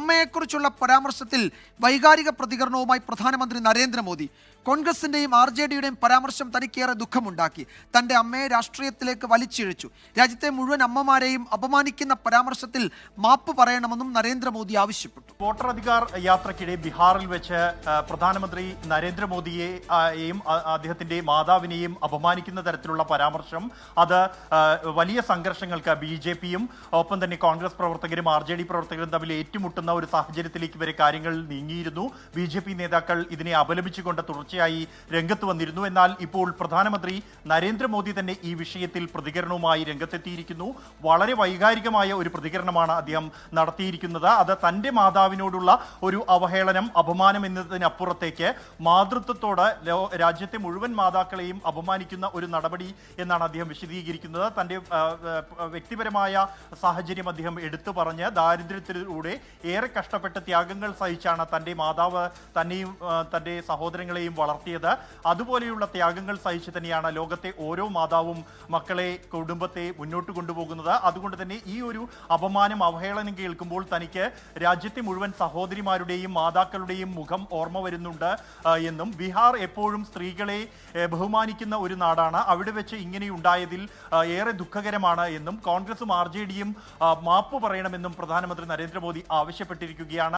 അമ്മയെക്കുറിച്ചുള്ള പരാമർശത്തിൽ വൈകാരിക പ്രതികരണവുമായി പ്രധാനമന്ത്രി നരേന്ദ്രമോദി. കോൺഗ്രസിന്റെയും RJDയുടെയും പരാമർശം തനിക്കേറെ ദുഃഖമുണ്ടാക്കി. തന്റെ അമ്മയെ രാഷ്ട്രീയത്തിലേക്ക് വലിച്ചിഴച്ചു. രാജ്യത്തെ മുഴുവൻ അമ്മമാരെയും അപമാനിക്കുന്ന പരാമർശത്തിൽ മാപ്പ് പറയണമെന്നും നരേന്ദ്രമോദി ആവശ്യപ്പെട്ടു. വോട്ടർ അധികാർ യാത്രയ്ക്കിടെ ബീഹാറിൽ വെച്ച് പ്രധാനമന്ത്രി നരേന്ദ്രമോദിയെയും അദ്ദേഹത്തിന്റെ മാതാവിനെയും അപമാനിക്കുന്ന തരത്തിലുള്ള പരാമർശം അത് വലിയ സംഘർഷങ്ങൾക്ക് BJPയും ഒപ്പം തന്നെ കോൺഗ്രസ് പ്രവർത്തകരും RJD പ്രവർത്തകരും തമ്മിൽ ഏറ്റുമുട്ടുന്ന ഒരു സാഹചര്യത്തിലേക്ക് വരെ കാര്യങ്ങൾ നീങ്ങിയിരുന്നു. BJP നേതാക്കൾ ഇതിനെ അപലപിച്ചുകൊണ്ട് തുടർച്ചയായി രംഗത്ത് വന്നിരുന്നു. എന്നാൽ ഇപ്പോൾ പ്രധാനമന്ത്രി നരേന്ദ്രമോദി തന്നെ ഈ വിഷയത്തിൽ പ്രതികരണവുമായി രംഗത്തെത്തിയിരിക്കുന്നു. വളരെ വൈകാരികമായ ഒരു പ്രതികരണമാണ് അദ്ദേഹം നടത്തിയിരിക്കുന്നത്. അത് തൻ്റെ മാതാവിനോടുള്ള ഒരു അവഹേളനം, അപമാനം എന്നതിനപ്പുറത്തേക്ക് മാതൃത്വത്തോട് രാജ്യത്തെ മുഴുവൻ മാതാക്കളെയും അപമാനിക്കുന്ന ഒരു നടപടി എന്നാണ് അദ്ദേഹം വിശദീകരിക്കുന്നത്. തൻ്റെ വ്യക്തിപരമായ സാഹചര്യം അദ്ദേഹം എടുത്തു പറഞ്ഞ് ദാരിദ്ര്യത്തിലൂടെ ഏറെ കഷ്ടപ്പെട്ട് ത്യാഗങ്ങൾ സഹിച്ചാണ് തൻ്റെ മാതാവ് തന്നെയും തൻ്റെ സഹോദരങ്ങളെയും വളർത്തിയത്. അതുപോലെയുള്ള ത്യാഗങ്ങൾ സഹിച്ച് തന്നെയാണ് ലോകത്തെ ഓരോ മാതാവും മക്കളെ, കുടുംബത്തെ മുന്നോട്ട് കൊണ്ടുപോകുന്നത്. അതുകൊണ്ട് തന്നെ ഈ ഒരു അപമാനം, അവഹേളനം കേൾക്കുമ്പോൾ തനിക്ക് രാജ്യത്തെ മുഴുവൻ സഹോദരിമാരുടെയും മാതാക്കളുടെയും മുഖം ഓർമ്മ വരുന്നുണ്ട് എന്നും ബീഹാർ എപ്പോഴും സ്ത്രീകളെ ബഹുമാനിക്കുന്ന ഒരു നാടാണ്, അവിടെ വെച്ച് ഇങ്ങനെയുണ്ടായതിൽ ഏറെ ദുഃഖകരമാണ് എന്നും കോൺഗ്രസും RJDയും മാപ്പ് പറയണമെന്നും പ്രധാനമന്ത്രി നരേന്ദ്രമോദി ആവശ്യപ്പെട്ടിരിക്കുകയാണ്.